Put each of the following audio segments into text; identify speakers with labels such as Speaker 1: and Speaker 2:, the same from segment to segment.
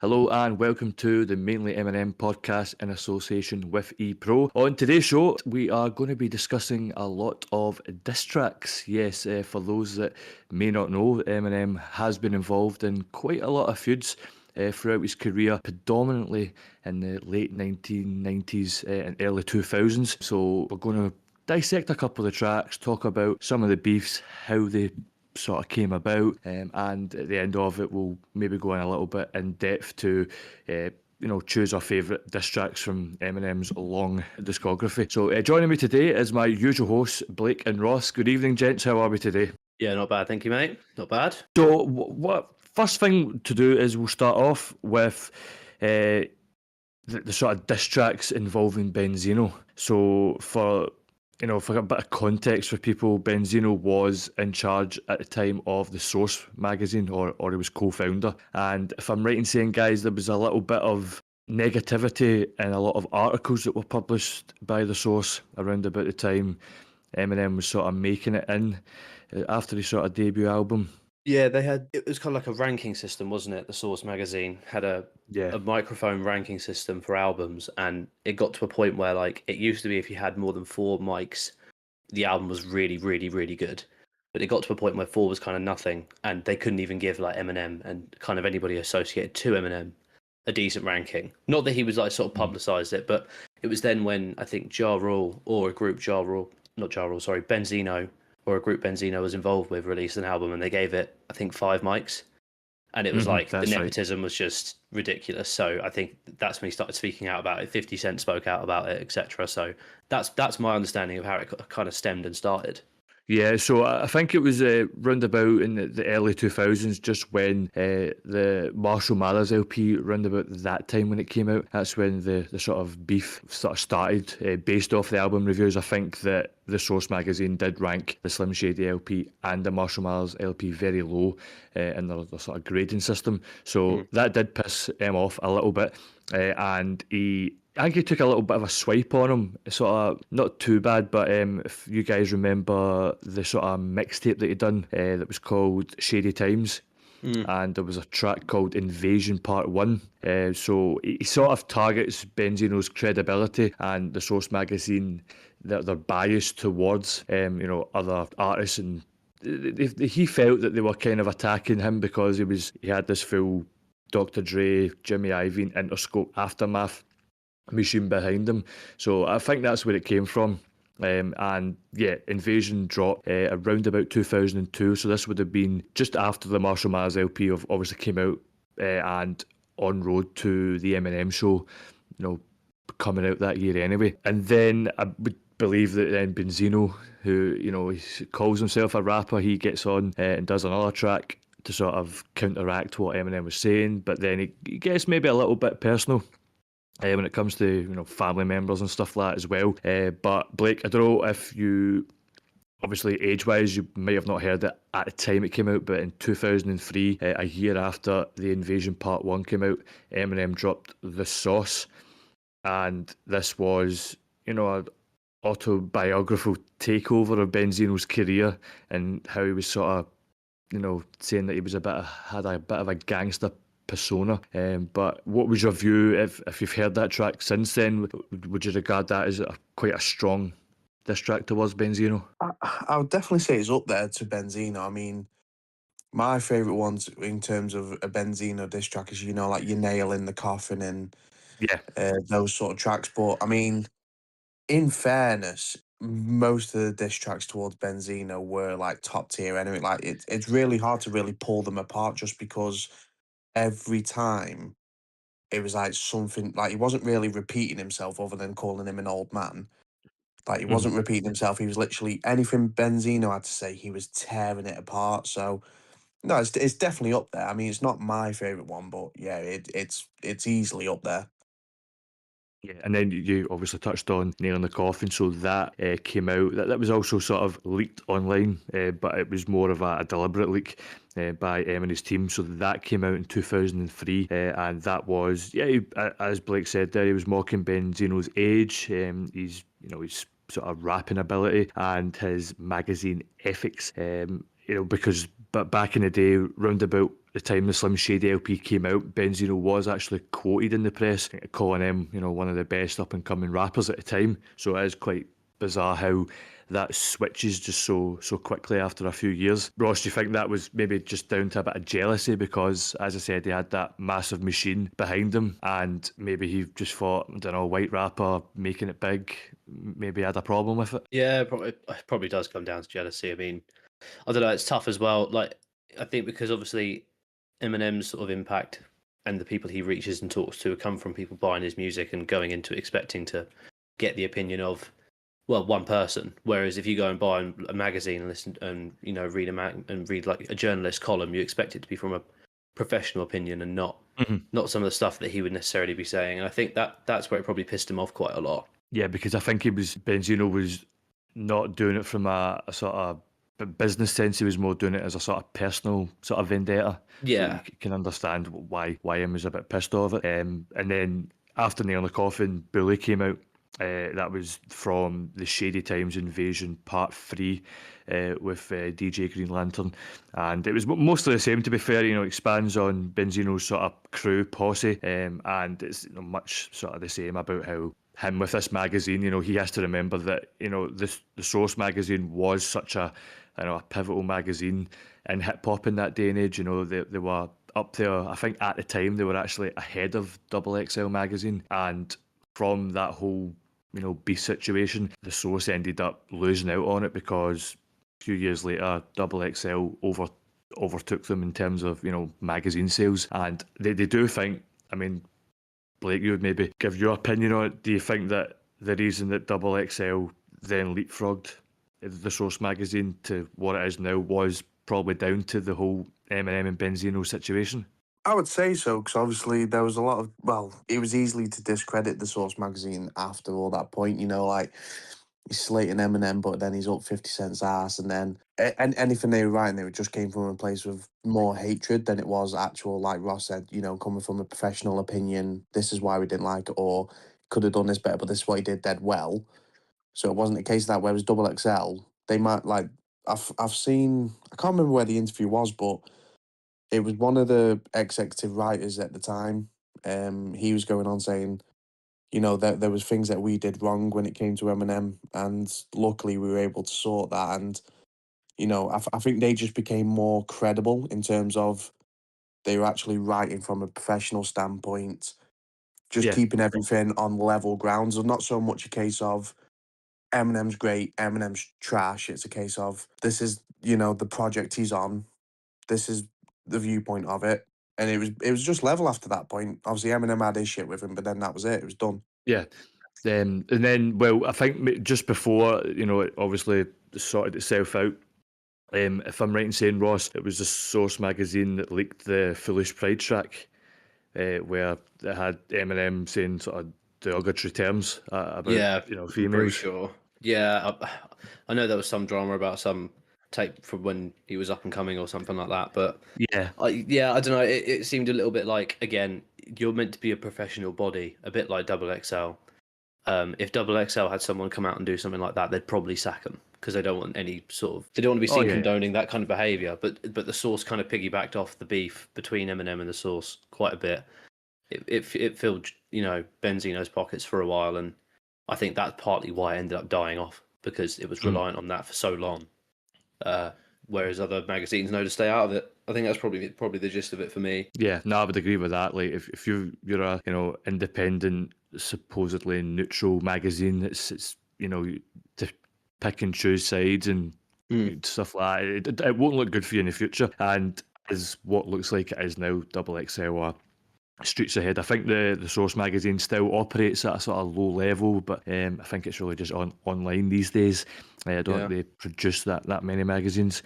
Speaker 1: Hello and welcome to the Mainly Eminem podcast in association with ePro. On today's show, we are going to be discussing a lot of diss tracks. Yes, for those that may not know, Eminem has been involved in quite a lot of feuds throughout his career, predominantly in the late 1990s and early 2000s. So we're going to dissect a couple of the tracks, talk about some of the beefs, how they sort of came about, and at the end of it we'll maybe go in a little bit in depth to choose our favourite diss tracks from Eminem's long discography. So joining me today is my usual hosts, Blake and Ross. Good evening, gents. How are we today?
Speaker 2: Yeah, not bad, thank you, mate. Not bad.
Speaker 1: So what first thing to do is we'll start off with the sort of diss tracks involving Benzino. So for a bit of context for people, Benzino was in charge at the time of the Source magazine, or he was co-founder. And if I'm right in saying, guys, there was a little bit of negativity in a lot of articles that were published by the Source around about the time Eminem was sort of making it in after his sort of debut album.
Speaker 2: Yeah, it was kind of like a ranking system, wasn't it? The Source magazine had a microphone ranking system for albums, and it got to a point where, like, it used to be if you had more than 4 mics, the album was really, really, really good. But it got to a point where 4 was kind of nothing, and they couldn't even give like Eminem and kind of anybody associated to Eminem a decent ranking. Not that he was like sort of publicized it, but it was then when I think Ja Rule or a group Benzino or a group Benzino was involved with released an album, and they gave it, I think, 5 mics. And it was like the nepotism was just ridiculous. So I think that's when he started speaking out about it. 50 Cent spoke out about it, etc. So that's my understanding of how it kind of stemmed and started.
Speaker 1: Yeah, so I think it was round about in the early 2000s, just when the Marshall Mathers LP, round about that time when it came out. That's when the sort of beef sort of started, based off the album reviews. I think that the Source magazine did rank the Slim Shady LP and the Marshall Mathers LP very low in their sort of grading system. So that did piss him off a little bit, and I think he took a little bit of a swipe on him, sort of not too bad, but if you guys remember the sort of mixtape that he'd done that was called Shady Times, and there was a track called Invasion Part 1. So he sort of targets Benzino's credibility and the Source magazine, they're biased towards other artists, and he felt that they were kind of attacking him because he had this full Dr. Dre, Jimmy Iovine, Interscope Aftermath machine behind him. So I think that's where it came from. And yeah, Invasion dropped around about 2002, so this would have been just after the Marshall Mathers LP obviously came out, and on road to the Eminem show, coming out that year anyway. And then I would believe that then Benzino, who he calls himself a rapper, he gets on and does another track to sort of counteract what Eminem was saying, but then he gets maybe a little bit personal when it comes to family members and stuff like that as well. But Blake, I don't know if you, obviously age-wise, you might have not heard it at the time it came out, but in 2003, a year after the Invasion Part 1 came out, Eminem dropped The Sauce, and this was an autobiographical takeover of Benzino's career and how he was sort of saying that he was had a bit of a gangster persona. But what was your view, if you've heard that track since then? Would you regard that as quite a strong diss track towards Benzino?
Speaker 3: I would definitely say it's up there to Benzino. I mean, my favourite ones in terms of a Benzino diss track is, like Your Nail in the Coffin and those sort of tracks. But I mean, in fairness, most of the diss tracks towards Benzino were like top tier anyway. Like it's really hard to really pull them apart, just because every time it was like something, like he wasn't really repeating himself other than calling him an old man. Like he wasn't repeating himself. He was literally, anything Benzino had to say, he was tearing it apart. So no, it's definitely up there. I mean, it's not my favourite one, but yeah, it's easily up there.
Speaker 1: Yeah, and then you obviously touched on Nail in the Coffin, so that came out. That was also sort of leaked online, but it was more of a deliberate leak by Eminem's team. So that came out in 2003, and that was, as Blake said there, he was mocking Benzino's age, his sort of rapping ability and his magazine ethics. Because But back in the day, round about the time the Slim Shady LP came out, Benzino was actually quoted in the press, calling him, one of the best up and coming rappers at the time. So it is quite bizarre how that switches just so quickly after a few years. Ross, do you think that was maybe just down to a bit of jealousy because, as I said, he had that massive machine behind him, and maybe he just thought, I don't know, white rapper making it big, maybe had a problem with it?
Speaker 2: Yeah, probably does come down to jealousy. I mean, I don't know, it's tough as well. Like, I think because obviously Eminem's sort of impact and the people he reaches and talks to come from people buying his music and going into it expecting to get the opinion of, well, one person. Whereas if you go and buy a magazine and listen and read like a journalist column, you expect it to be from a professional opinion and not some of the stuff that he would necessarily be saying. And I think that's where it probably pissed him off quite a lot.
Speaker 1: Yeah, because I think Benzino was not doing it from a sort of business sense. He was more doing it as a sort of personal sort of vendetta.
Speaker 2: Yeah.
Speaker 1: So you can understand why him was a bit pissed off it. And then after Nail in the Coffin, Bully came out. That was from the Shady Times Invasion Part 3 with DJ Green Lantern. And it was mostly the same, to be fair. Expands on Benzino's sort of crew posse. And it's much sort of the same about how him with this magazine, he has to remember that, the Source magazine was such a pivotal magazine in hip hop in that day and age. They were up there. I think at the time they were actually ahead of XXL magazine, and from that whole beef situation, the Source ended up losing out on it because a few years later XXL overtook them in terms of magazine sales, and they do think, I mean, Blake, you would maybe give your opinion on it. Do you think that the reason that XXL then leapfrogged the Source magazine to what it is now was probably down to the whole Eminem and Benzino situation?
Speaker 3: I would say so, because obviously there was a lot of, well, it was easily to discredit the Source magazine after all that point, like he's slating Eminem, but then he's up 50 Cent's ass, and then anything they were writing, it just came from a place of more hatred than it was actual, like Ross said, coming from a professional opinion, this is why we didn't like it, or could have done this better, but this is what he did dead well. So it wasn't a case of that, whereas XXL, they might, like, I've seen, I can't remember where the interview was, but it was one of the executive writers at the time. He was going on saying, that there was things that we did wrong when it came to Eminem, and luckily we were able to sort that. And I think they just became more credible in terms of they were actually writing from a professional standpoint, just keeping everything on level grounds, and not so much a case of Eminem's great, Eminem's trash. It's a case of this is the project he's on, this is the viewpoint of it. And it was just level after that point. Obviously, Eminem had his shit with him, but then that was it. It was done.
Speaker 1: Yeah. And then, well, I think just before, it obviously sorted itself out. If I'm right in saying, Ross, it was the Source magazine that leaked the Foolish Pride track, where it had Eminem saying sort of derogatory terms about, females.
Speaker 2: I'm pretty sure. Yeah, I know there was some drama about some tape from when he was up and coming or something like that, but I don't know. It seemed a little bit like, again, you're meant to be a professional body, a bit like XXL. If XXL had someone come out and do something like that, they'd probably sack them because they don't want they don't want to be seen condoning that kind of behaviour. But the Source kind of piggybacked off the beef between Eminem and the Source quite a bit. It filled Benzino's pockets for a while, and I think that's partly why it ended up dying off, because it was reliant on that for so long. Whereas other magazines know to stay out of it. I think that's probably the gist of it for me.
Speaker 1: Yeah, no, I would agree with that. Like, if you're a independent, supposedly neutral magazine, it's to pick and choose sides and stuff like that. It won't look good for you in the future, and is what looks like it is now. XXL are streets ahead. I think the Source magazine still operates at a sort of low level, but I think it's really just online these days. I don't think they produce that many magazines.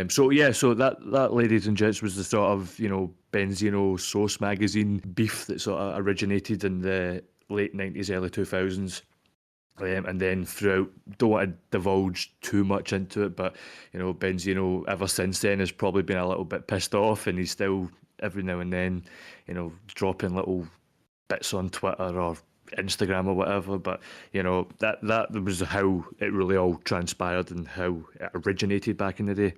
Speaker 1: So that, ladies and gents, was the sort of Benzino Source magazine beef that sort of originated in the late 90s, early 2000s. And then throughout, don't want to divulge too much into it, but Benzino ever since then has probably been a little bit pissed off, and he's still every now and then dropping little bits on Twitter or Instagram or whatever, but you know, that was how it really all transpired and how it originated back in the day.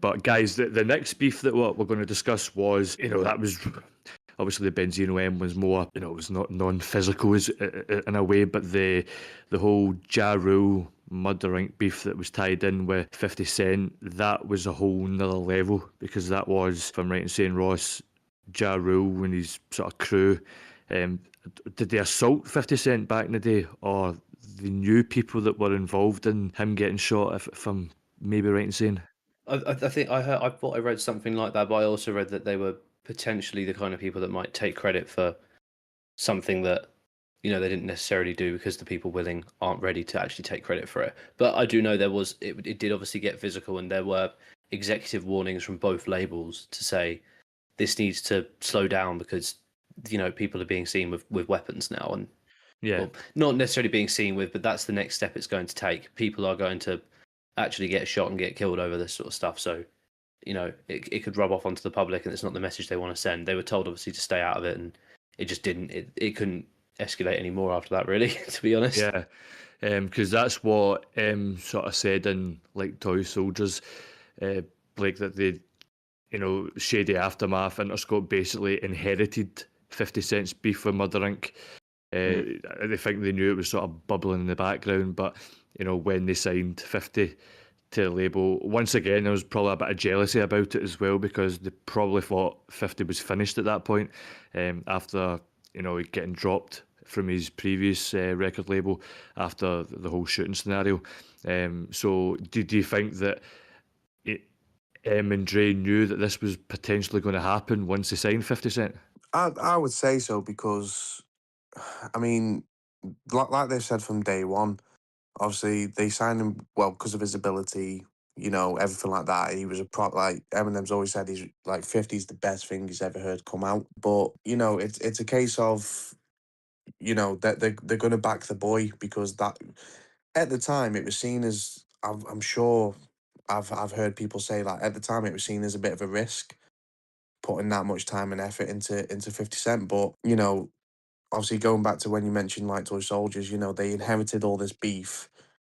Speaker 1: But guys, the next beef that we're going to discuss was, you know, that was obviously the Benzino M was more, you know, it was not non-physical in a way, but the whole Ja Rule Murder Inc. beef that was tied in with 50 Cent, that was a whole nother level, because that was, if I'm right in saying, Ross, Ja Rule and his sort of crew, did they assault 50 Cent back in the day, or they knew people that were involved in him getting shot, if I'm maybe right in saying?
Speaker 2: I think I thought I read something like that, but I also read that they were potentially the kind of people that might take credit for something that, you know, they didn't necessarily do, because the people willing aren't ready to actually take credit for it. But I do know it did obviously get physical, and there were executive warnings from both labels to say this needs to slow down, because, you know, people are being seen with weapons now, and well, not necessarily being seen with, but that's the next step it's going to take. People are going to actually get shot and get killed over this sort of stuff. So, you know, it could rub off onto the public, and it's not the message they want to send. They were told obviously to stay out of it, and it just didn't. It couldn't escalate anymore after that, really. To be honest.
Speaker 1: Yeah, because that's what sort of said in like Toy Soldiers, Blake, that they, you know, Shady Aftermath, Interscope basically inherited 50 Cent's beef with Murder Inc. They think they knew it was sort of bubbling in the background, but you know, when they signed 50 to the label, once again there was probably a bit of jealousy about it as well, because they probably thought 50 was finished at that point, after, you know, getting dropped from his previous record label after the whole shooting scenario. So do you think that M and Dre knew that this was potentially going to happen once they signed 50 Cent?
Speaker 3: I would say so, because, I mean, like they've said from day one, obviously they signed him, well, because of his ability, you know, everything like that. He was a like Eminem's always said, he's like 50's the best thing he's ever heard come out. But, you know, it's a case of, you know, that they're going to back the boy, because that at the time it was seen as, I'm sure I've heard people say that at the time it was seen as a bit of a risk putting that much time and effort into 50 Cent. But, you know, obviously going back to when you mentioned like Toy Soldiers, you know, they inherited all this beef.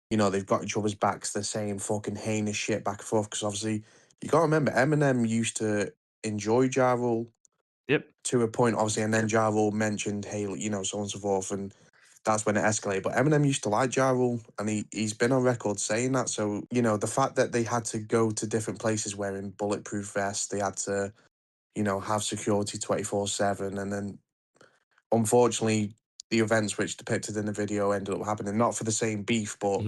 Speaker 3: You know, they've got each other's backs. They're saying fucking heinous shit back and forth. Because obviously, you got to remember, Eminem used to enjoy Ja Rule
Speaker 1: Yep.
Speaker 3: to a point, obviously, and then Ja Rule mentioned, hey, you know, so on and so forth. And that's when it escalated. But Eminem used to like Ja Rule, and he's been on record saying that. So, you know, the fact that they had to go to different places wearing bulletproof vests, they had to, you know, have security 24/7. And then, unfortunately, the events which depicted in the video ended up happening, not for the same beef, but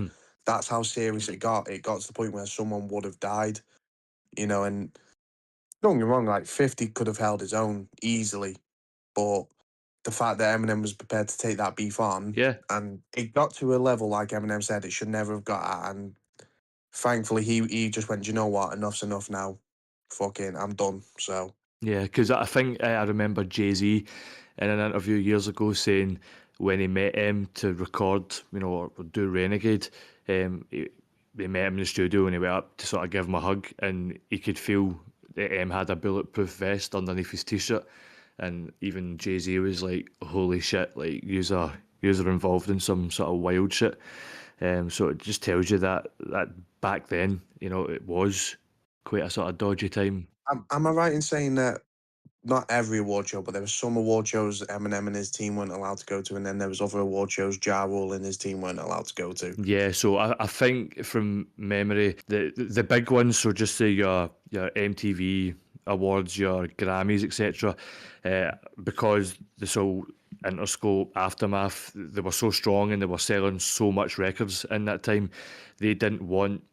Speaker 3: that's how serious it got. It got to the point where someone would have died, you know, and don't get me wrong, like 50 could have held his own easily, but the fact that Eminem was prepared to take that beef on,
Speaker 1: Yeah.
Speaker 3: and it got to a level, like Eminem said, it should never have got at, and thankfully he just went, you know what, enough's enough now, fucking, I'm done, so.
Speaker 1: Yeah, because I think I remember Jay-Z in an interview years ago saying when he met him to record, you know, or do Renegade, they met him in the studio and he went up to sort of give him a hug, and he could feel that M had a bulletproof vest underneath his t-shirt, and even Jay-Z was like, holy shit, like you're involved in some sort of wild shit. So it just tells you that back then, you know, it was quite a sort of dodgy time.
Speaker 3: Am I right in saying that not every award show, but there were some award shows Eminem and his team weren't allowed to go to, and then there was other award shows Ja Rule and his team weren't allowed to go to?
Speaker 1: Yeah, so I think from memory, the big ones, so just say your MTV awards, your Grammys, etc., because this all Interscope, Aftermath, they were so strong and they were selling so much records in that time, they didn't want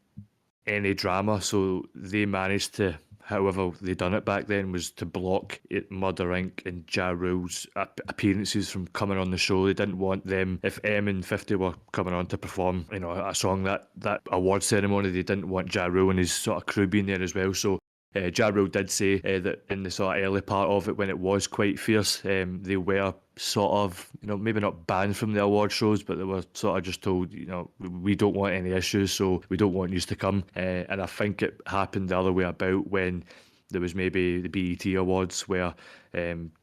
Speaker 1: any drama, so they managed to, however they done it back then, was to block Murder Inc. and Ja Rule's appearances from coming on the show. They didn't want them, if M and 50 were coming on to perform, you know, a song, that award ceremony, they didn't want Ja Rule and his sort of crew being there as well. So Ja Rule did say that in the sort of early part of it, when it was quite fierce, they were sort of, you know, maybe not banned from the award shows, but they were sort of just told, you know, we don't want any issues, so we don't want you to come. And I think it happened the other way about when there was maybe the BET Awards, where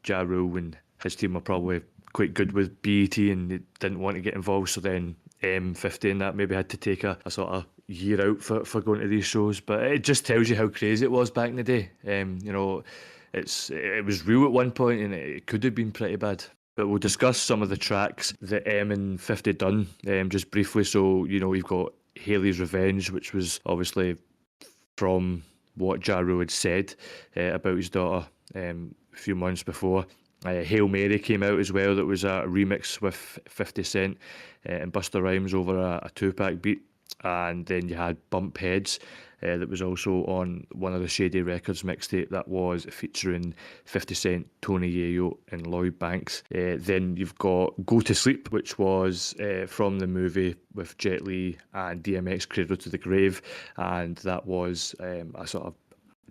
Speaker 1: Ja Rule and his team were probably quite good with BET and they didn't want to get involved, so then M50 and that maybe had to take a sort of year out for going to these shows. But it just tells you how crazy it was back in the day. You know, it was real at one point and it could have been pretty bad. But we'll discuss some of the tracks that M and 50 done just briefly. So, you know, we've got Haley's Revenge, which was obviously from what Ja Rule had said about his daughter a few months before. Hail Mary came out as well. That was a remix with 50 Cent and Busta Rhymes over a Tupac beat. And then you had Bump Heads, that was also on one of the Shady Records mixtape that was featuring 50 Cent, Tony Yayo and Lloyd Banks. Then you've got Go to Sleep, which was from the movie with Jet Li and DMX, Cradle to the Grave, and that was a sort of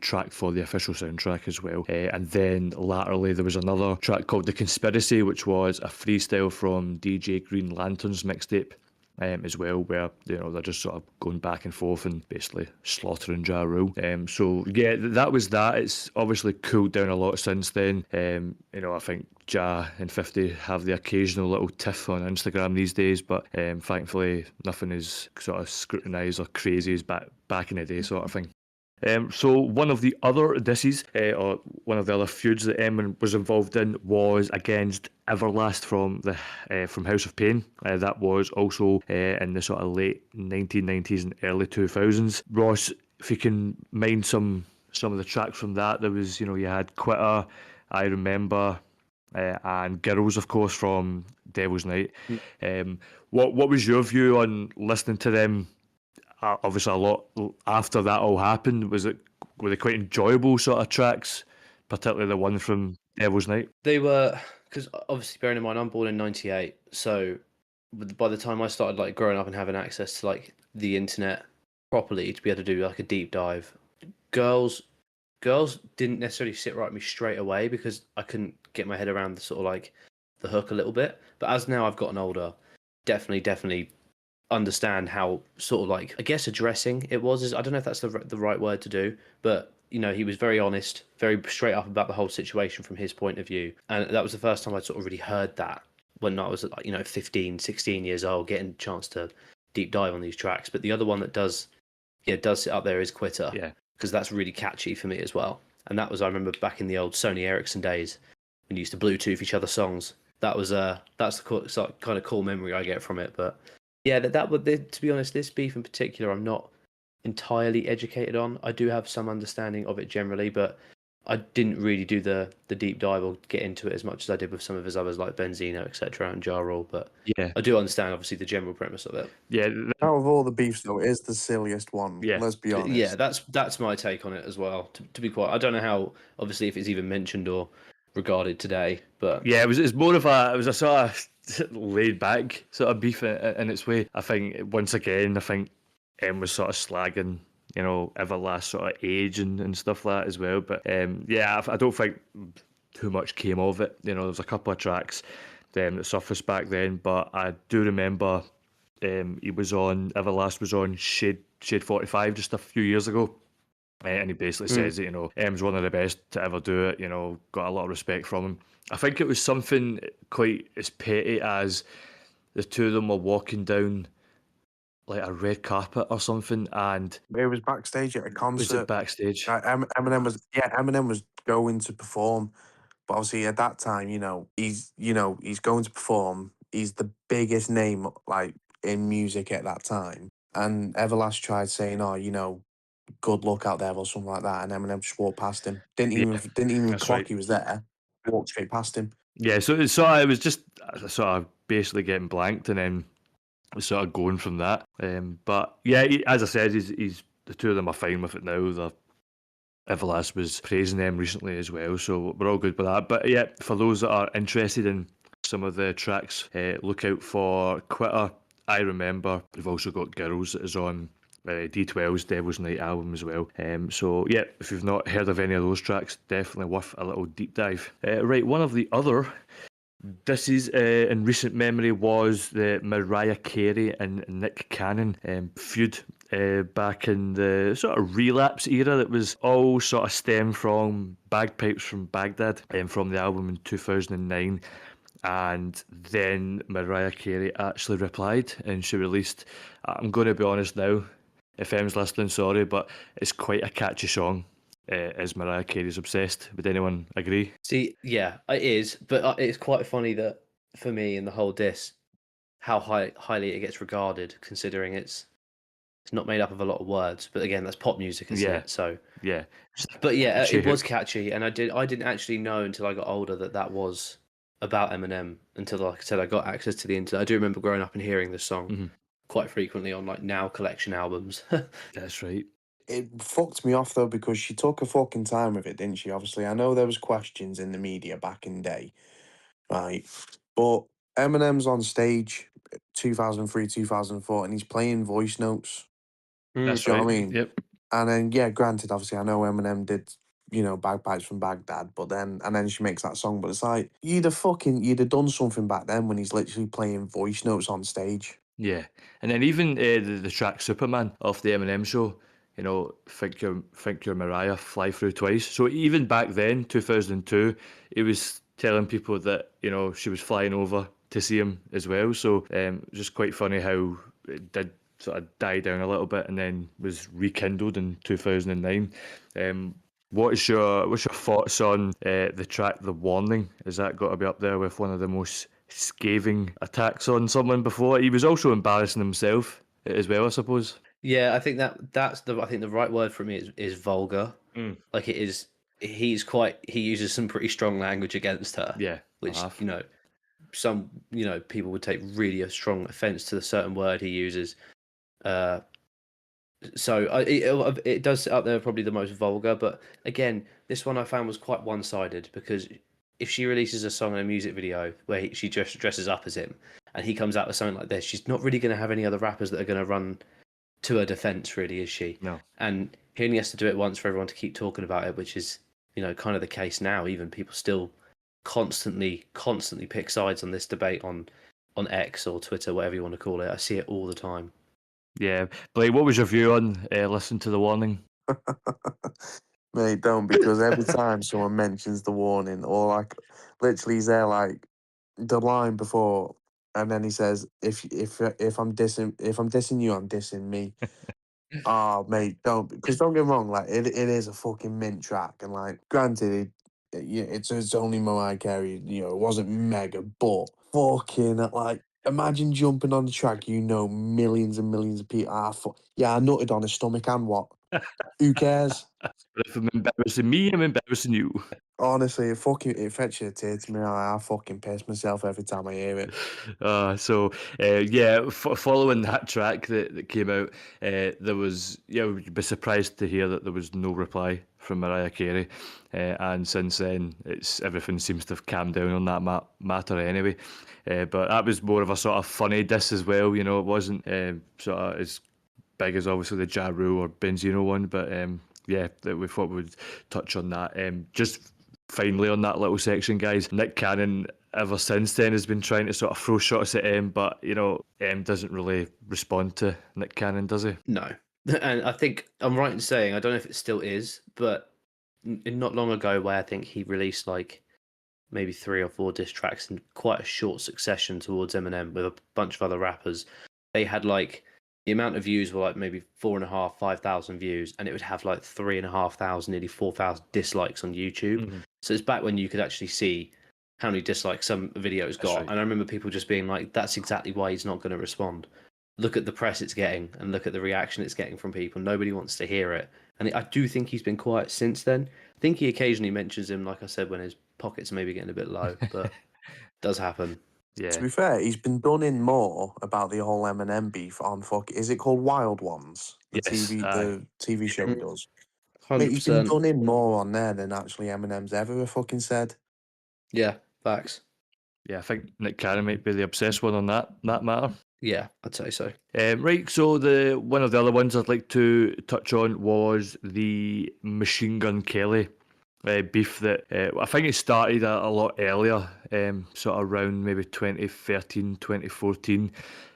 Speaker 1: track for the official soundtrack as well. And then latterly there was another track called The Conspiracy, which was a freestyle from DJ Green Lantern's mixtape as well, where, you know, they're just sort of going back and forth and basically slaughtering Ja Rule. So yeah, that was that. It's obviously cooled down a lot since then. You know, I think Ja and 50 have the occasional little tiff on Instagram these days, but thankfully nothing is sort of scrutinised or crazy as back in the day sort of thing. So one of the other disses, or one of the other feuds that Eminem was involved in was against Everlast from House of Pain. That was also in the sort of late 1990s and early 2000s. Ross, if you can mind some of the tracks from that, there was, you know, you had Quitter, I Remember, and Girls, of course, from Devil's Night. What was your view on listening to them? Obviously, a lot after that all happened. Were they quite enjoyable sort of tracks, particularly the one from Devil's Night?
Speaker 2: They were, because obviously, bearing in mind I'm born in '98, so by the time I started like growing up and having access to like the internet properly to be able to do like a deep dive, girls didn't necessarily sit right with me straight away because I couldn't get my head around the sort of like the hook a little bit. But as now I've gotten older, definitely understand how sort of like, I guess, addressing it was. I don't know if that's the right word to do, but you know, he was very honest, very straight up about the whole situation from his point of view, and that was the first time I'd sort of really heard that when I was like, you know, 15, 16 years old, getting a chance to deep dive on these tracks. But the other one that does sit up there is Quitter, because that's really catchy for me as well. And that was, I remember back in the old Sony Ericsson days when you used to Bluetooth each other's songs. That was that's the cool, sort of, kind of cool memory I get from it. But yeah, that would, to be honest, this beef in particular, I'm not entirely educated on. I do have some understanding of it generally, but I didn't really do the deep dive or get into it as much as I did with some of his others like Benzino, etc., and Ja Rule. But yeah, I do understand obviously the general premise of it.
Speaker 3: Yeah, out of all the beefs though, it is the silliest one. Yeah, let's be honest.
Speaker 2: Yeah, that's my take on it as well. To be quite, I don't know how, obviously, if it's even mentioned or regarded today, but
Speaker 1: yeah, it was more of a sort of laid back sort of beef in its way. I think once again, M was sort of slagging, you know, Everlast sort of age and stuff like that as well. But yeah, I don't think too much came of it. You know, there was a couple of tracks that surfaced back then, but I do remember Everlast was on Shade 45 just a few years ago. And he basically says that, you know, M's one of the best to ever do it, you know, got a lot of respect from him. I think it was something quite as petty as the two of them were walking down like a red carpet or something, and
Speaker 3: it was backstage at a concert.
Speaker 1: Was it backstage?
Speaker 3: Eminem was going to perform, but obviously at that time, he's going to perform. He's the biggest name like in music at that time, and Everlast tried saying, "Oh, good luck out there" or something like that, and Eminem just walked past him. Didn't even clock right. He was there. Walked straight past him.
Speaker 1: Yeah, so it was just sort of basically getting blanked, and then sort of going from that. But yeah, as I said, he's the two of them are fine with it now. Everlast was praising them recently as well, so we're all good with that. But yeah, for those that are interested in some of the tracks, look out for Quitter, I Remember. We've also got Girls that is on D12's Devil's Night album as well. So yeah, if you've not heard of any of those tracks, definitely worth a little deep dive. Right, one of the other disses in recent memory was the Mariah Carey and Nick Cannon feud back in the sort of relapse era that was all sort of stemmed from Bagpipes from Baghdad from the album in 2009. And then Mariah Carey actually replied, and she released, I'm going to be honest now, if Em's listening, sorry, but it's quite a catchy song. As Mariah Carey's obsessed. Would anyone agree?
Speaker 2: See, yeah, it is, but it's quite funny that for me in the whole diss, how highly it gets regarded, considering it's not made up of a lot of words. But again, that's pop music, isn't it? So
Speaker 1: yeah.
Speaker 2: But yeah,
Speaker 1: Catchy
Speaker 2: it was
Speaker 1: hook.
Speaker 2: catchy, and I didn't actually know until I got older that was about Eminem. Until, like I said, I got access to the internet. I do remember growing up and hearing this song quite frequently on like Now collection albums.
Speaker 1: That's right.
Speaker 3: It fucked me off though because she took a fucking time with it, didn't she? Obviously, I know there was questions in the media back in the day, right? But Eminem's on stage, 2003, 2004, and he's playing voice notes.
Speaker 1: That's
Speaker 3: Do you know
Speaker 1: right.
Speaker 3: what I mean?
Speaker 1: Yep.
Speaker 3: And then, yeah, granted, obviously, I know Eminem did, Bagpipes from Baghdad, but then she makes that song. But it's like you'd have done something back then when he's literally playing voice notes on stage.
Speaker 1: Yeah, and then even the track Superman off the Eminem show, think you're Mariah, fly through twice. So even back then, 2002, he was telling people that she was flying over to see him as well. So just quite funny how it did sort of die down a little bit and then was rekindled in 2009. What's your thoughts on the track The Warning? Has that got to be up there with one of the most scathing attacks on someone before? He was also embarrassing himself as well, I suppose.
Speaker 2: Yeah, I think that's the right word for me is vulgar.
Speaker 1: Mm.
Speaker 2: Like it is. He uses some pretty strong language against her.
Speaker 1: Yeah,
Speaker 2: Which
Speaker 1: I have.
Speaker 2: some people would take really a strong offense to the certain word he uses. So it does sit up there probably the most vulgar, but again, this one I found was quite one-sided because if she releases a song and a music video where she just dresses up as him and he comes out with something like this, she's not really going to have any other rappers that are going to run to her defense, really, is she?
Speaker 1: No.
Speaker 2: And he only has to do it once for everyone to keep talking about it, which is kind of the case now. Even people still constantly pick sides on this debate on X or Twitter, whatever you want to call it. I see it all the time.
Speaker 1: Yeah. Blake, what was your view on Listen to the Warning?
Speaker 3: Mate, don't, because every time someone mentions The Warning, or like literally he's there like the line before, and then he says, if I'm dissing you, I'm dissing me. Oh, mate, don't, because don't get me wrong, like it is a fucking mint track, and like granted, it's only Mariah Carey, it wasn't mega, but fucking like imagine jumping on the track, millions and millions of people. Yeah, I nutted on his stomach, and what? Who cares?
Speaker 1: But if I'm embarrassing me, I'm embarrassing you.
Speaker 3: Honestly, it fetches a tear to me. I fucking piss myself every time I hear it.
Speaker 1: Following that track that came out, there was, you'd be surprised to hear that there was no reply from Mariah Carey, and since then, everything seems to have calmed down on that matter anyway. But that was more of a sort of funny diss as well. It wasn't sort of as big as obviously the Ja Rule or Benzino one, but that we thought we would touch on that. Just finally on that little section, guys, Nick Cannon ever since then has been trying to sort of throw shots at M, but M doesn't really respond to Nick Cannon, does he?
Speaker 2: No. And I think I'm right in saying, I don't know if it still is, but not long ago where I think he released like maybe 3 or 4 diss tracks in quite a short succession towards Eminem with a bunch of other rappers. They had like the amount of views were like maybe 4,500, 5,000 views, and it would have like 3,500, nearly 4,000 dislikes on YouTube.
Speaker 1: Mm-hmm.
Speaker 2: So it's back when you could actually see how many dislikes some videos got.
Speaker 1: Right.
Speaker 2: And I remember people just being like, that's exactly why he's not going to respond. Look at the press it's getting and look at the reaction it's getting from people. Nobody wants to hear it. And I do think he's been quiet since then. I think he occasionally mentions him, like I said, when his pockets are maybe getting a bit low, but it does happen.
Speaker 1: Yeah.
Speaker 3: To be fair, he's been done in more about the whole Eminem beef on is it called Wild Ones? The TV show he does.
Speaker 2: 100%.
Speaker 3: Mate, he's been done in more on there than actually Eminem's ever fucking said.
Speaker 2: Yeah, facts.
Speaker 1: Yeah, I think Nick Cannon might be the obsessed one on that matter.
Speaker 2: Yeah, I'd say so.
Speaker 1: Right, so one of the other ones I'd like to touch on was the Machine Gun Kelly beef that I think it started a lot earlier, sort of around maybe 2013, 2014.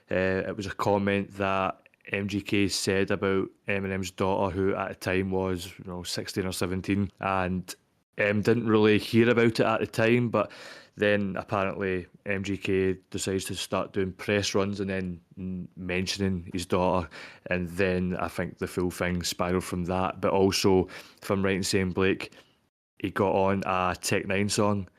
Speaker 1: It was a comment that MGK said about Eminem's daughter, who at the time was 16 or 17, and didn't really hear about it at the time, but Then apparently MGK decides to start doing press runs and then mentioning his daughter, and then I think the full thing spiraled from that. But also, if I'm right in saying, Blake, he got on a Tech Nine song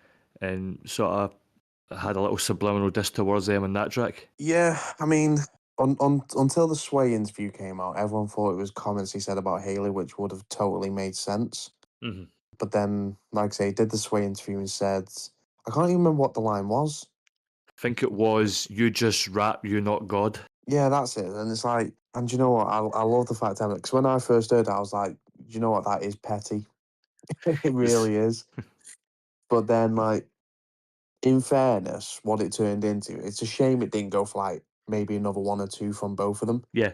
Speaker 1: and sort of had a little subliminal diss towards them on that track.
Speaker 3: Yeah, I mean, until the Sway interview came out, everyone thought it was comments he said about Haley, which would have totally made sense.
Speaker 1: Mm-hmm.
Speaker 3: But then, like I say, he did the Sway interview and said, I can't even remember what the line was.
Speaker 1: I think it was, "You just rap, you not God."
Speaker 3: Yeah, that's it. And it's like, and you know what? I love the fact that, because when I first heard that, I was like, you know what? That is petty. It really is. But then, like, in fairness, what it turned into, it's a shame it didn't go for like maybe another one or two from both of them.
Speaker 1: Yeah.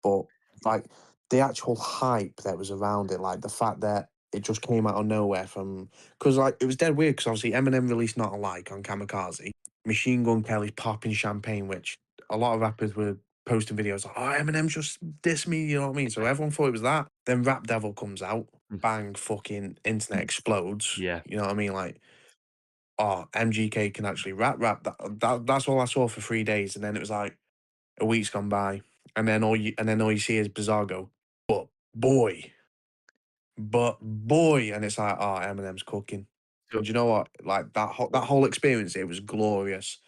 Speaker 3: But like the actual hype that was around it, like the fact that it just came out of nowhere from, because like it was dead weird, because obviously Eminem released Not Alike on Kamikaze, Machine Gun Kelly popping champagne, which a lot of rappers were posting videos like, oh, Eminem just dissed me, you know what I mean? So everyone thought it was that. Then Rap Devil comes out, bang, fucking internet explodes.
Speaker 1: Yeah.
Speaker 3: You know what I mean? Like, oh, MGK can actually rap. That's all I saw for 3 days, and then it was like a week's gone by, and then all you see is Bizarre go, but boy, and it's like, oh, Eminem's cooking.
Speaker 1: So,
Speaker 3: And you know what? Like that whole experience, it was glorious,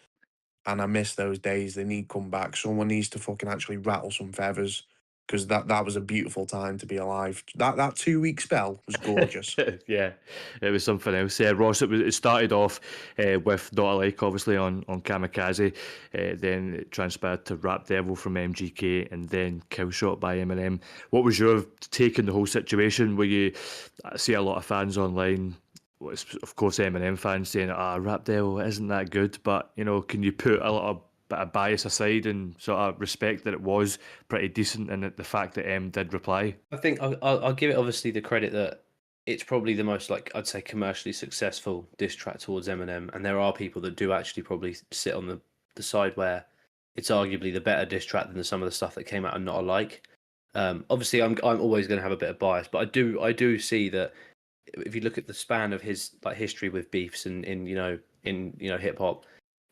Speaker 3: and I miss those days. They need to come back. Someone needs to fucking actually rattle some feathers, because that was a beautiful time to be alive. That 2 week spell was gorgeous.
Speaker 1: yeah, it was something else. Yeah, Ross, it started off with Not Alike, obviously, on Kamikaze. Then it transpired to Rap Devil from MGK, and then Killshot by Eminem. What was your take on the whole situation? Were you, I see a lot of fans online, well, of course Eminem fans, saying, Rap Devil isn't that good, but, you know, can you put a lot of bit of bias aside and sort of respect that it was pretty decent, and that the fact that M did reply?
Speaker 2: I think I'll give it obviously the credit that it's probably the most, like, I'd say, commercially successful diss track towards Eminem, and there are people that do actually probably sit on the side where it's arguably the better diss track than some of the stuff that came out and Not Alike. Obviously, I'm always going to have a bit of bias, but I do see that if you look at the span of his like history with beefs and in hip hop,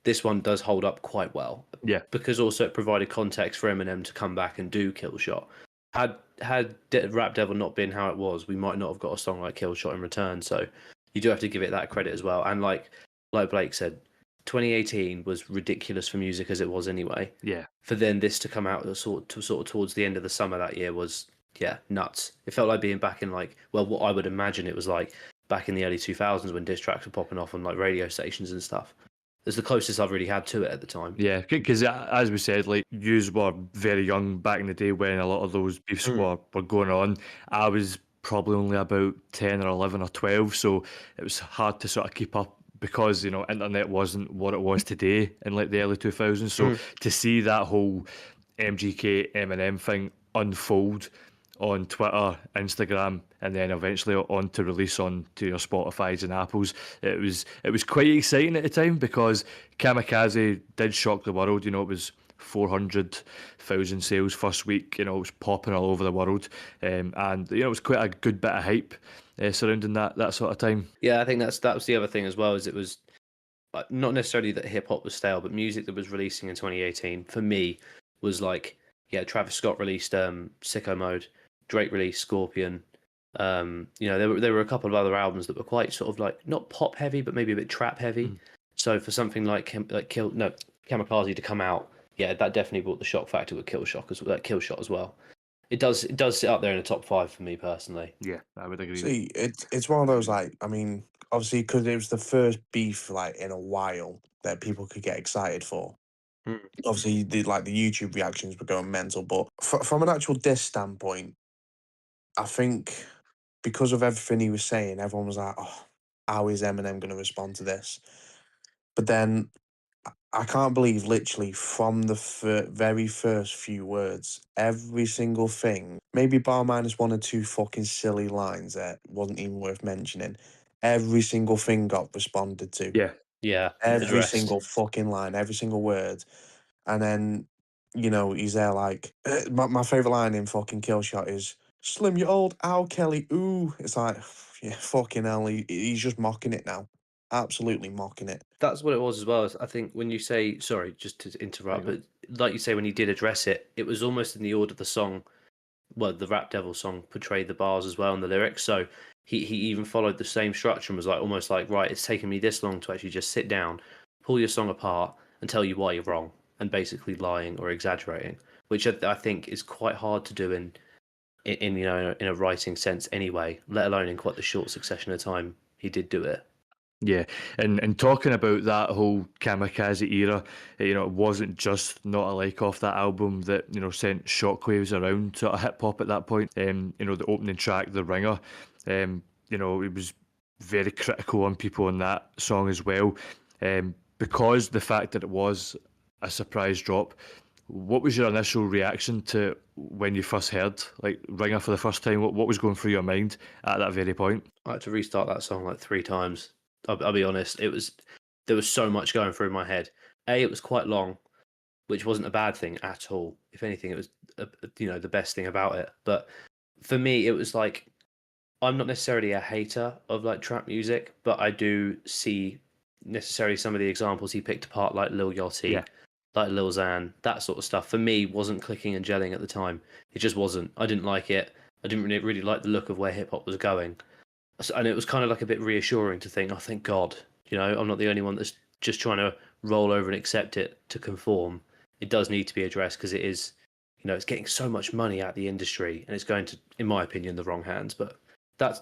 Speaker 2: this one does hold up quite well.
Speaker 1: Yeah.
Speaker 2: Because also it provided context for Eminem to come back and do Killshot. Had Rap Devil not been how it was, we might not have got a song like Killshot in return. So you do have to give it that credit as well. And like Blake said, 2018 was ridiculous for music as it was anyway.
Speaker 1: Yeah.
Speaker 2: For then this to come out sort of towards the end of the summer that year was, yeah, nuts. It felt like being back in like, well, what I would imagine it was like back in the early 2000s when diss tracks were popping off on like radio stations and stuff. It's the closest I've really had to it at the time.
Speaker 1: Yeah, because as we said, like, yous were very young back in the day when a lot of those beefs were going on. I was probably only about 10 or 11 or 12, so it was hard to sort of keep up because, you know, internet wasn't what it was today in like the early 2000s. So to see that whole MGK Eminem thing unfold on Twitter, Instagram, and then eventually on to release on to your Spotify's and Apple's, it was quite exciting at the time because Kamikaze did shock the world. You know, it was 400,000 sales first week. You know, it was popping all over the world, and you know, it was quite a good bit of hype surrounding that sort of time.
Speaker 2: Yeah, I think that was the other thing as well. Is it was not necessarily that hip hop was stale, but music that was releasing in 2018 for me was like, yeah, Travis Scott released Sicko Mode. Drake released Scorpion. You know, there were a couple of other albums that were quite sort of like not pop heavy, but maybe a bit trap heavy. So for something like Kamikaze to come out, yeah, that definitely brought the shock factor with Killshot as well. It does sit up there in the top 5 for me personally.
Speaker 1: Yeah, I would agree.
Speaker 3: See, it's one of those, like, I mean, obviously because it was the first beef like in a while that people could get excited for. Obviously, the YouTube reactions were going mental, but from an actual diss standpoint, I think because of everything he was saying, everyone was like, oh, how is Eminem going to respond to this? But then I can't believe literally from the very first few words, every single thing, maybe bar minus one or two fucking silly lines that wasn't even worth mentioning, every single thing got responded to.
Speaker 2: Yeah.
Speaker 3: Every single fucking line, every single word. And then, you know, he's there like, my favourite line in fucking Killshot is, Slim, you old owl, Kelly, ooh. It's like, yeah, fucking hell, he's just mocking it now. absolutely mocking it.
Speaker 2: That's what it was as well. I think when you say, sorry, just to interrupt, but like you say, when he did address it, it was almost in the order the song, well, the Rap Devil song portrayed the bars as well in the lyrics. So he even followed the same structure and was like almost like, right, it's taken me this long to actually just sit down, pull your song apart, and tell you why you're wrong, and basically lying or exaggerating, which I think is quite hard to do in in a writing sense anyway, let alone in quite the short succession of time he did do it.
Speaker 1: Yeah, and talking about that whole Kamikaze era, it wasn't just Not Alike off that album that sent shockwaves around sort of hip hop at that point. The opening track, The Ringer, it was very critical on people on that song as well, because the fact that it was a surprise drop. What was your initial reaction to when you first heard like Ringer for the first time? What was going through your mind at that very point?
Speaker 2: I had to restart that song like 3 times. I'll be honest. There was so much going through my head. It was quite long, which wasn't a bad thing at all. If anything, it was the best thing about it. But for me, it was like I'm not necessarily a hater of like trap music, but I do see necessarily some of the examples he picked apart, like Lil Yachty,
Speaker 1: Yeah.
Speaker 2: like Lil Xan, that sort of stuff. For me, wasn't clicking and gelling at the time. It just wasn't. I didn't like it. I didn't really like the look of where hip hop was going. And it was kind of like a bit reassuring to think, oh, thank God, I'm not the only one that's just trying to roll over and accept it to conform. It does need to be addressed because it is, it's getting so much money out of the industry and it's going to, in my opinion, the wrong hands. But that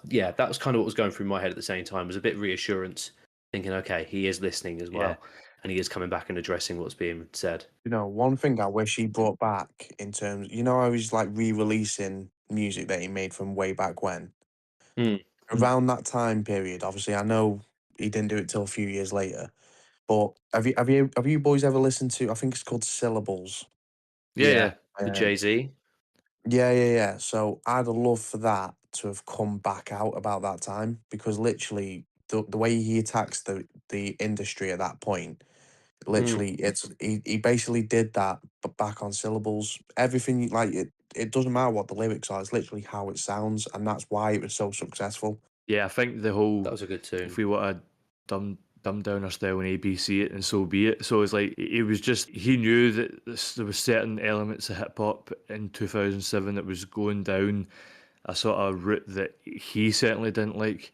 Speaker 2: was kind of what was going through my head at the same time. It was a bit reassurance, thinking, okay, he is listening as well. And he is coming back and addressing what's being said.
Speaker 3: One thing I wish he brought back in terms, I was like re-releasing music that he made from way back when. Around that time period, obviously, I know he didn't do it till a few years later. But have you boys ever listened to? I think it's called Syllables.
Speaker 2: Yeah. The Jay-Z.
Speaker 3: Yeah. So I'd love for that to have come back out about that time because literally the way he attacks the industry at that point, literally he basically did that but back on Syllables. Everything like it doesn't matter what the lyrics are, it's literally how it sounds, and that's why it was so successful.
Speaker 1: Yeah, I think the whole
Speaker 2: That was a good tune.
Speaker 1: If we want to dumb down our style and ABC it, and so be it. So it's like he knew that there was certain elements of hip hop in 2007 that was going down a sort of route that he certainly didn't like.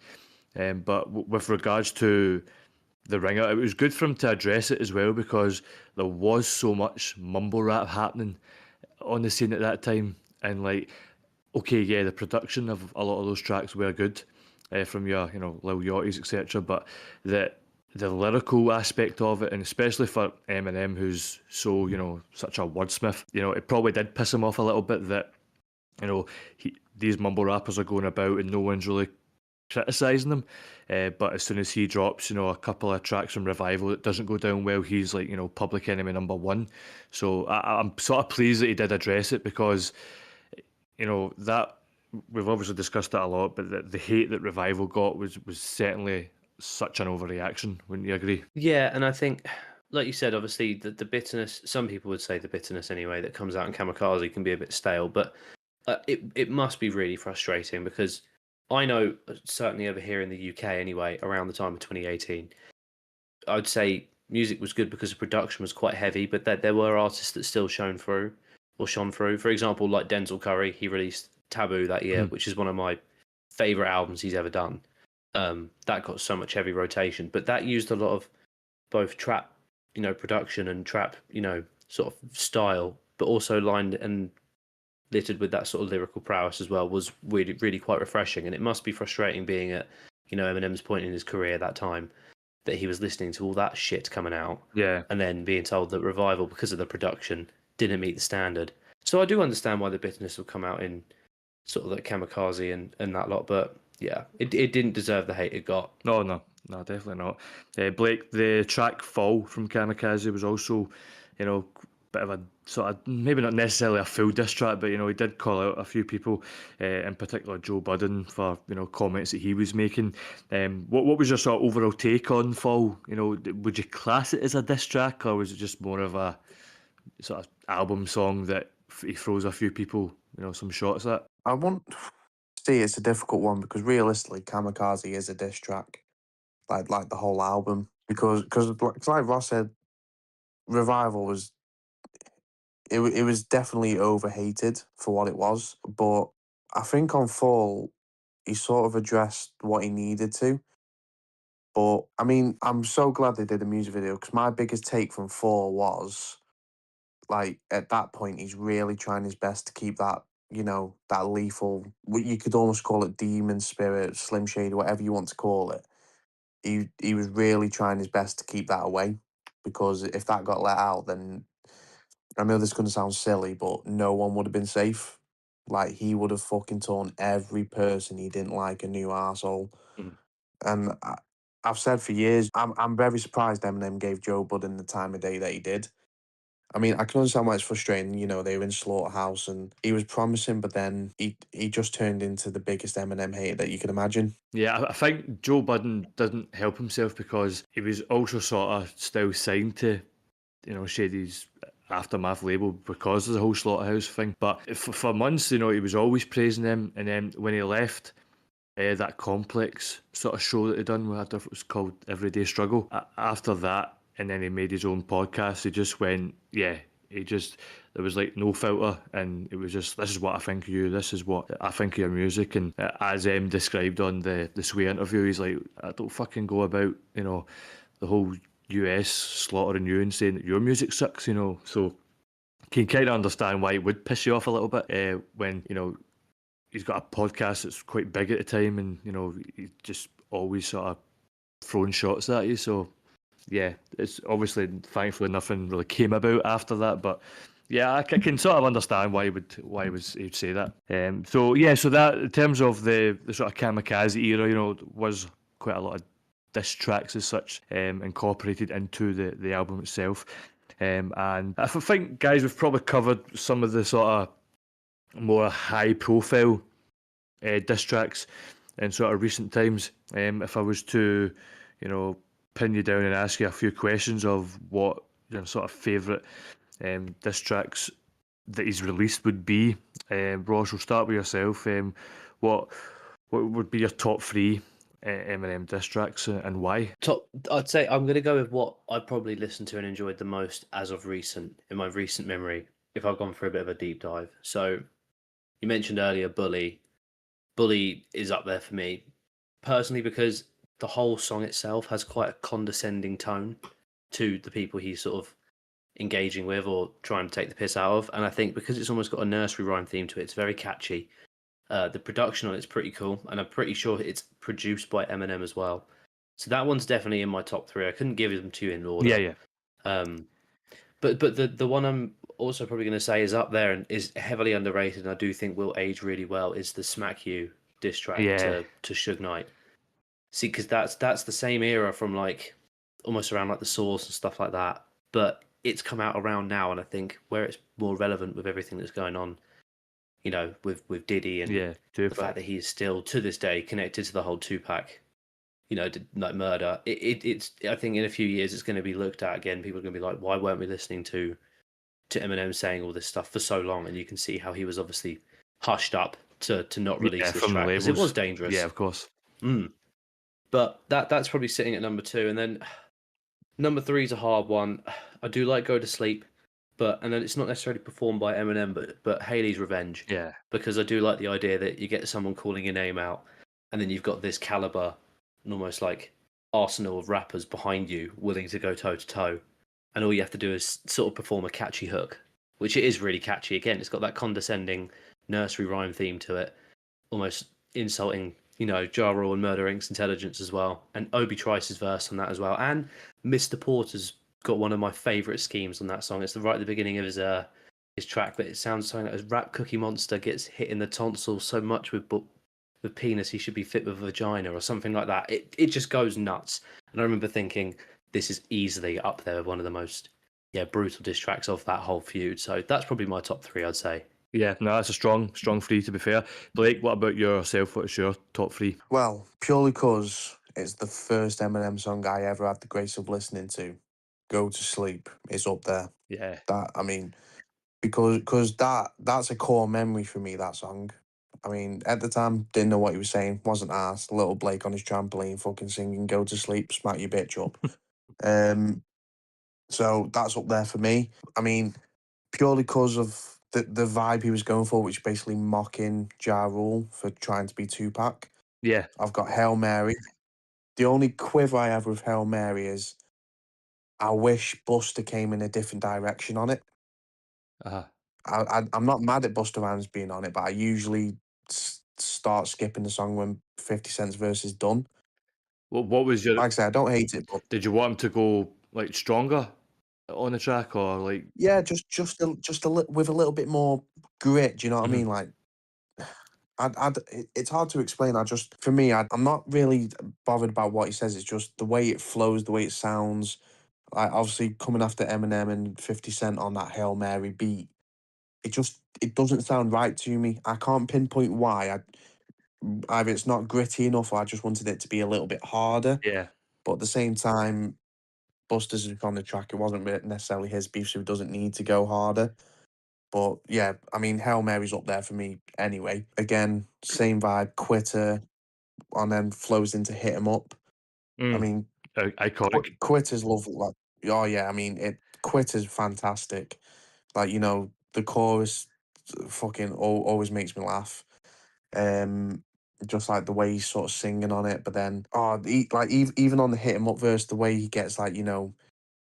Speaker 1: But with regards to the Ringer, it was good for him to address it as well because there was so much mumble rap happening on the scene at that time, and like, okay, yeah, the production of a lot of those tracks were good, from your, Lil Yachty's, etc. But the lyrical aspect of it, and especially for Eminem, who's so, such a wordsmith, it probably did piss him off a little bit that, these mumble rappers are going about and no one's really criticising them. But as soon as he drops, a couple of tracks from Revival that doesn't go down well, he's like, public enemy #1. So I'm sort of pleased that he did address it because, that we've obviously discussed that a lot, but the hate that Revival got was certainly such an overreaction. Wouldn't you agree?
Speaker 2: Yeah, and I think, like you said, obviously the bitterness. Some people would say the bitterness anyway that comes out in Kamikaze can be a bit stale, but it must be really frustrating because I know certainly over here in the UK anyway, around the time of 2018, I would say music was good because the production was quite heavy, but that there were artists that still shone through. For example, like Denzel Curry, he released Taboo that year, which is one of my favorite albums he's ever done. That got so much heavy rotation, but that used a lot of both trap, production and trap, sort of style, but also lined and littered with that sort of lyrical prowess as well, was really, really quite refreshing. And it must be frustrating being at, Eminem's point in his career at that time, that he was listening to all that shit coming out.
Speaker 1: Yeah.
Speaker 2: And then being told that Revival, because of the production, didn't meet the standard. So I do understand why the bitterness will come out in sort of like Kamikaze and that lot, but yeah, it didn't deserve the hate it got.
Speaker 1: No, definitely not. Blake, the track Fall from Kamikaze was also, bit of a sort of, maybe not necessarily a full diss track, but he did call out a few people, in particular Joe Budden, for comments that he was making. What was your sort of overall take on Fall? Would you class it as a diss track, or was it just more of a sort of album song that he throws a few people some shots at?
Speaker 3: I want to see it's a difficult one because realistically, Kamikaze is a diss track. like the whole album, because like Ross said, Revival was it was definitely overhated for what it was, but I think on Fall he sort of addressed what he needed to. But I mean, I'm so glad they did a music video, because my biggest take from Fall was, like, at that point he's really trying his best to keep that, that lethal, what you could almost call it, demon spirit, Slim Shady, whatever you want to call it. He was really trying his best to keep that away, because if that got let out, then I know this is going to sound silly, but no one would have been safe. Like, he would have fucking torn every person he didn't like a new arsehole.
Speaker 1: Mhm.
Speaker 3: And I've said for years, I'm very surprised Eminem gave Joe Budden the time of day that he did. I mean, I can understand why it's frustrating. They were in Slaughterhouse and he was promising, but then he just turned into the biggest Eminem hater that you could imagine.
Speaker 1: Yeah, I think Joe Budden didn't help himself, because he was also sort of still signed to, Shady's Aftermath label, because of the whole Slaughterhouse thing. But for months, he was always praising him. And then when he left, that Complex sort of show that he done, I don't know if it was called Everyday Struggle. After that, and then he made his own podcast, he just went, there was like no filter, and it was just, this is what I think of you, this is what I think of your music. And as described on the Sway interview, he's like, I don't fucking go about, the whole US slaughtering you and saying that your music sucks, so can kind of understand why it would piss you off a little bit when, he's got a podcast that's quite big at the time, and he's just always sort of throwing shots at you. So yeah, it's obviously, thankfully, nothing really came about after that. But yeah, I can sort of understand why he'd say that. So that, in terms of the sort of Kamikaze era, was quite a lot of diss tracks as such, incorporated into the album itself. And I think, guys, we've probably covered some of the sort of more high profile diss tracks in sort of recent times. If I was to, pin you down and ask you a few questions of what your sort of favourite diss tracks that he's released would be, Ross, we'll start with yourself. What would be your top three Eminem diss tracks, and why?
Speaker 2: I'd say I'm going to go with what I probably listened to and enjoyed the most as of recent, in my recent memory, if I've gone for a bit of a deep dive. So you mentioned earlier Bully. Bully is up there for me, personally, because the whole song itself has quite a condescending tone to the people he's sort of engaging with or trying to take the piss out of. And I think because it's almost got a nursery rhyme theme to it, it's very catchy. The production on it's pretty cool, and I'm pretty sure it's produced by Eminem as well. So that one's definitely in my top three. I couldn't give them to you in order.
Speaker 1: Yeah.
Speaker 2: But the one I'm also probably going to say is up there and is heavily underrated, and I do think will age really well, is the Smack You diss track to Suge Knight. See, because that's the same era from like almost around like the Source and stuff like that, but it's come out around now, and I think where it's more relevant with everything that's going on, with Diddy and the fact that he's still to this day connected to the whole Tupac, like murder. It's I think in a few years it's going to be looked at again. People are going to be like, why weren't we listening to Eminem saying all this stuff for so long? And you can see how he was obviously hushed up to not release this track, because it was dangerous.
Speaker 1: Yeah, of course.
Speaker 2: But that's probably sitting at number 2, and then number 3 is a hard one. I do like Go to Sleep, and then it's not necessarily performed by Eminem, but Haley's Revenge.
Speaker 1: Yeah.
Speaker 2: Because I do like the idea that you get someone calling your name out, and then you've got this caliber and almost like arsenal of rappers behind you willing to go toe to toe, and all you have to do is sort of perform a catchy hook, which it is really catchy. Again, it's got that condescending nursery rhyme theme to it, almost insulting, Ja Rule and Murder Inc.'s intelligence as well, and Obi Trice's verse on that as well, and Mr. Porter's got one of my favourite schemes on that song. It's right at the beginning of his track, but it sounds something like, as Rap Cookie Monster gets hit in the tonsil so much with penis he should be fit with a vagina, or something like that. It just goes nuts, and I remember thinking this is easily up there with one of the most brutal diss tracks of that whole feud. So that's probably my top 3, I'd say.
Speaker 1: Yeah, no, that's a strong 3, to be fair. Blake, what about yourself? What's your top 3?
Speaker 3: Well, purely because it's the first Eminem song I ever had the grace of listening to. Go to Sleep is up there.
Speaker 1: Yeah.
Speaker 3: That, I mean, because that's a core memory for me, that song. I mean, at the time, didn't know what he was saying, wasn't asked. Little Blake on his trampoline, fucking singing, go to sleep, smack your bitch up. So that's up there for me. I mean, purely because of the vibe he was going for, which is basically mocking Ja Rule for trying to be Tupac.
Speaker 1: Yeah.
Speaker 3: I've got Hail Mary. The only quiver I have with Hail Mary is I wish Buster came in a different direction on it.
Speaker 1: Uh-huh.
Speaker 3: I'm not mad at Busta Rhymes being on it, but I usually start skipping the song when 50 Cent's verse is done.
Speaker 1: Well, what was your...
Speaker 3: Like I say, I don't hate it, but
Speaker 1: Did you want him to go like stronger on the track, or like...
Speaker 3: yeah, just with a little bit more grit. Do you know what I mean? Like, it's hard to explain. For me, I'm not really bothered about what he says. It's just the way it flows, the way it sounds. Like, obviously, coming after Eminem and 50 Cent on that Hail Mary beat, it doesn't sound right to me. I can't pinpoint why. Either it's not gritty enough, or I just wanted it to be a little bit harder.
Speaker 1: Yeah.
Speaker 3: But at the same time, Buster's on the track. It wasn't necessarily his beef, so he doesn't need to go harder. But yeah, I mean, Hail Mary's up there for me anyway. Again, same vibe, Quitter, and then flows into Hit 'Em Up. I mean,
Speaker 1: Iconic.
Speaker 3: Quitter's lovely. Like, oh yeah, I mean, Quitter's fantastic. Like, the chorus fucking always makes me laugh. Just like the way he's sort of singing on it, but then even on the Hit 'Em Up verse, the way he gets like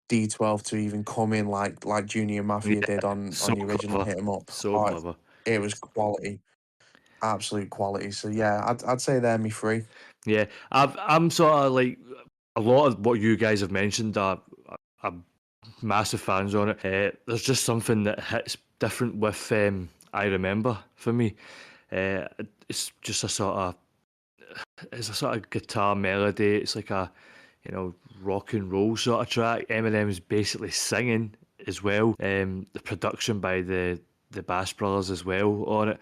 Speaker 3: D12 to even come in like Junior Mafia did on the original
Speaker 1: clever.
Speaker 3: Hit 'Em Up.
Speaker 1: So clever.
Speaker 3: It was quality, absolute quality. So yeah, I'd say they're me three.
Speaker 1: Yeah, I'm sort of like a lot of what you guys have mentioned. I'm massive fans on it. There's just something that hits different with I Remember for me. It's just a sort of guitar melody. It's like a rock and roll sort of track. Eminem's basically singing as well. The production by the Bass Brothers as well on it.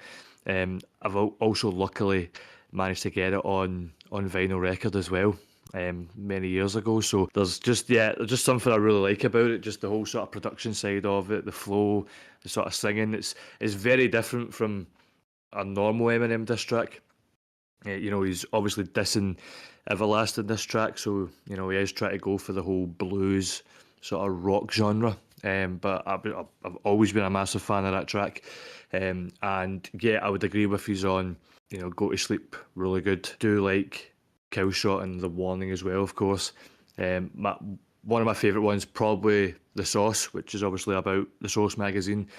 Speaker 1: I've also luckily managed to get it on vinyl record as well. Many years ago, so there's just something I really like about it. Just the whole sort of production side of it, the flow, the sort of singing. It's very different from a normal Eminem diss track. He's obviously dissing Everlast in this track, so he is trying to go for the whole blues sort of rock genre. But I've always been a massive fan of that track, and yeah, I would agree with you on Go to Sleep, really good. Do like Killshot and The Warning as well, of course. One of my favourite ones, probably The Sauce, which is obviously about the Source magazine.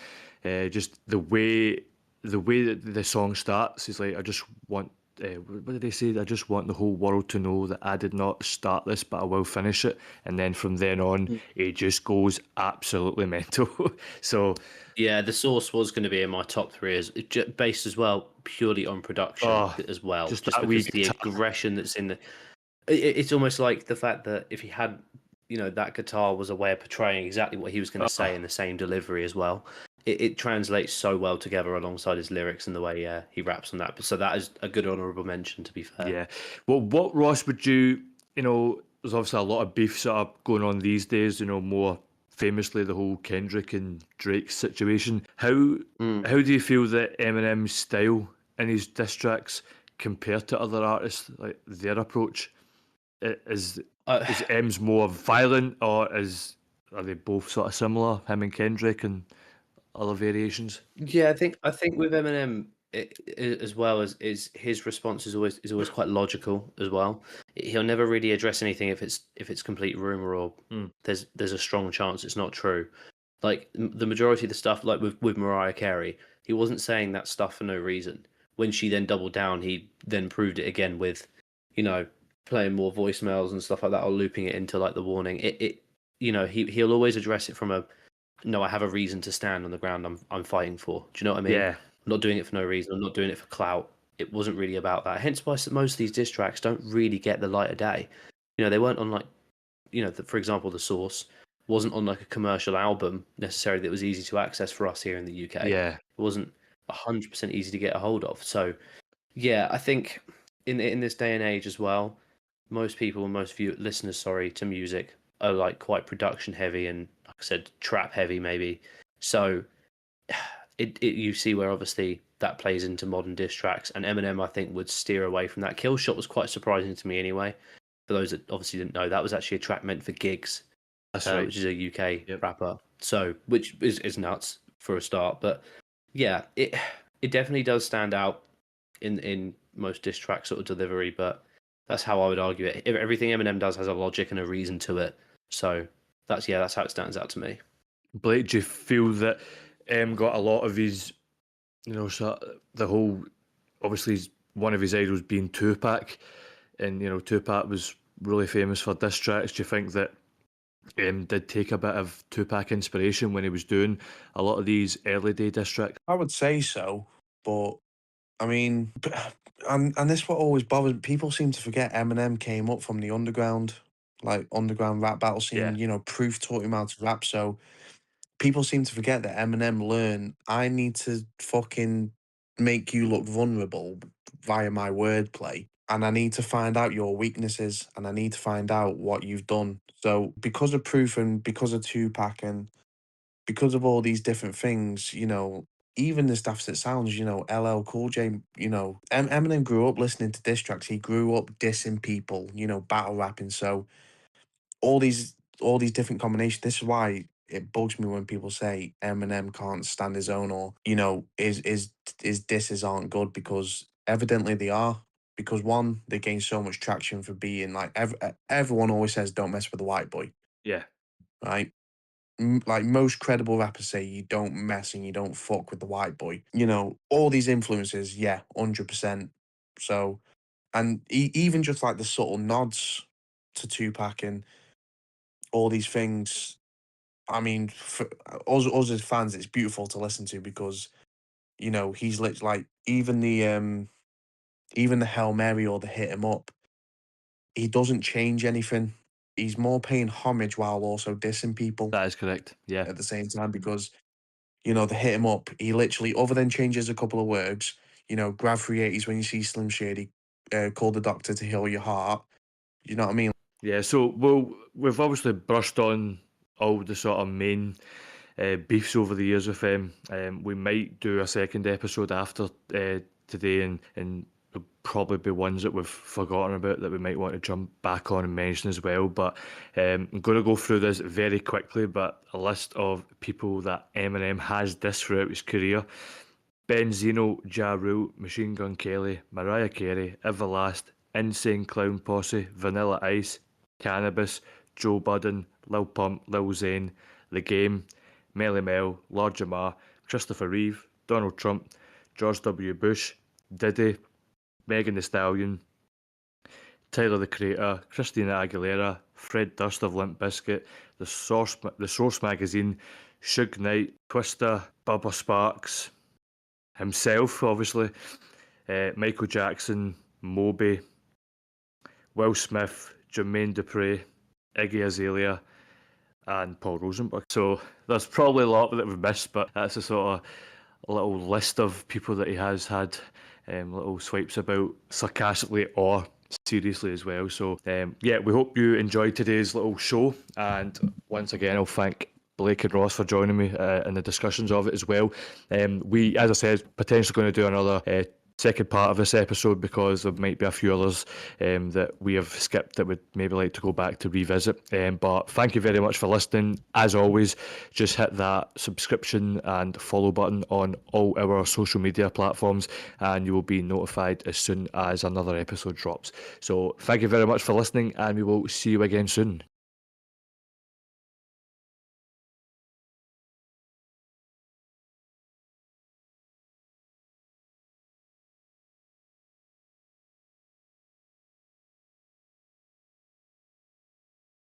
Speaker 1: Just the way that the song starts is like, I just want, what did they say? I just want the whole world to know that I did not start this, but I will finish it. And then from then on, it just goes absolutely mental. So
Speaker 2: yeah, The Source was going to be in my top three, based as well purely on production as well, just because the aggression that's in the. It's almost like the fact that if he had, that guitar was a way of portraying exactly what he was going to say in the same delivery as well. It translates so well together alongside his lyrics and the way he raps on that. So that is a good honourable mention, to be fair.
Speaker 1: Yeah. Well, what, Ross, would you, there's obviously a lot of beef sort of going on these days, more famously the whole Kendrick and Drake situation. How do you feel that Eminem's style in his diss tracks compared to other artists, like their approach? Is Em's more violent, or are they both sort of similar, him and Kendrick, and other variations?
Speaker 2: Yeah, I think with Eminem as well as his response is always quite logical as well. He'll never really address anything if it's complete rumor or there's a strong chance it's not true. Like the majority of the stuff, like with Mariah Carey, he wasn't saying that stuff for no reason. When she then doubled down, he then proved it again with, playing more voicemails and stuff like that, or looping it into like The Warning. He'll always address it from a, no, I have a reason to stand on the ground I'm fighting for. Do you know what I mean?
Speaker 1: Yeah.
Speaker 2: I'm not doing it for no reason. I'm not doing it for clout. It wasn't really about that. Hence why most of these diss tracks don't really get the light of day. They weren't on like, for example, The Source wasn't on like a commercial album necessarily that was easy to access for us here in the UK.
Speaker 1: Yeah.
Speaker 2: It wasn't 100% easy to get a hold of. So, yeah, I think in this day and age as well, most people, listeners, to music are like quite production heavy and, like I said, trap heavy maybe. So you see where obviously that plays into modern diss tracks, and Eminem, I think, would steer away from that. Kill Shot was quite surprising to me anyway. For those that obviously didn't know, that was actually a track meant for Gigs,
Speaker 1: That's right.
Speaker 2: which is a UK rapper. So, which is nuts for a start. But yeah, it definitely does stand out in most diss track sort of delivery. But that's how I would argue it. Everything Eminem does has a logic and a reason to it. So that's how it stands out to me.
Speaker 1: Blake, do you feel that got a lot of his, so the whole, obviously one of his idols being Tupac, and Tupac was really famous for diss tracks. Do you think that did take a bit of Tupac inspiration when he was doing a lot of these early day diss tracks?
Speaker 3: I would say so, but I mean, and this is what always bothers people. Seem to forget Eminem came up from the underground rap battle scene. Proof taught him how to rap, so people seem to forget that Eminem learned, I need to fucking make you look vulnerable via my wordplay. And I need to find out your weaknesses, and I need to find out what you've done. So because of Proof and because of Tupac and because of all these different things, even as daft as it sounds, LL Cool J, Eminem grew up listening to diss tracks. He grew up dissing people, battle rapping. So all these different combinations. This is why it bugs me when people say Eminem can't stand his own, or his disses aren't good, because evidently they are. Because one, they gain so much traction for being like everyone always says, "Don't mess with the white boy."
Speaker 1: Yeah,
Speaker 3: right. Like most credible rappers say, you don't mess and you don't fuck with the white boy. All these influences, yeah, 100%. So, and even just like the subtle nods to Tupac and all these things. I mean, for us as fans, it's beautiful to listen to, because he's like even the Hail Mary or the Hit 'Em Up, he doesn't change anything. He's more paying homage while also dissing people
Speaker 1: that is correct. Yeah,
Speaker 3: at the same time, because the Hit 'Em Up, he literally, other than changes a couple of words, grab 380s when you see Slim Shady, call the doctor to heal your heart. You know what I mean?
Speaker 1: yeah. So we've obviously brushed on all the sort of main beefs over the years with them. We might do a second episode after today, and there'll probably be ones that we've forgotten about that we might want to jump back on and mention as well. But I'm going to go through this very quickly, but a list of people that Eminem has dissed throughout his career: Benzino, Ja Rule, Machine Gun Kelly, Mariah Carey, Everlast, Insane Clown Posse, Vanilla Ice, Cannabis, Joe Budden, Lil Pump, Lil Zane, The Game, Melly Mel, Lord Jamar, Christopher Reeve, Donald Trump, George W. Bush, Diddy, Megan Thee Stallion, Tyler the Creator, Christina Aguilera, Fred Durst of Limp Bizkit, The Source Magazine, Suge Knight, Twista, Bubba Sparks, himself obviously, Michael Jackson, Moby, Will Smith, Jermaine Iggy Azalea, and Paul Rosenberg. So there's probably a lot that we've missed, but that's a sort of a little list of people that he has had little swipes about, sarcastically or seriously as well. So yeah, we hope you enjoyed today's little show, and once again I'll thank Blake and Ross for joining me in the discussions of it as well. We, as I said, potentially going to do another second part of this episode, because there might be a few others that we have skipped that we'd maybe like to go back to revisit. But thank you very much for listening. As always, just hit that subscription and follow button on all our social media platforms, and you will be notified as soon as another episode drops. So thank you very much for listening, and we will see you again soon.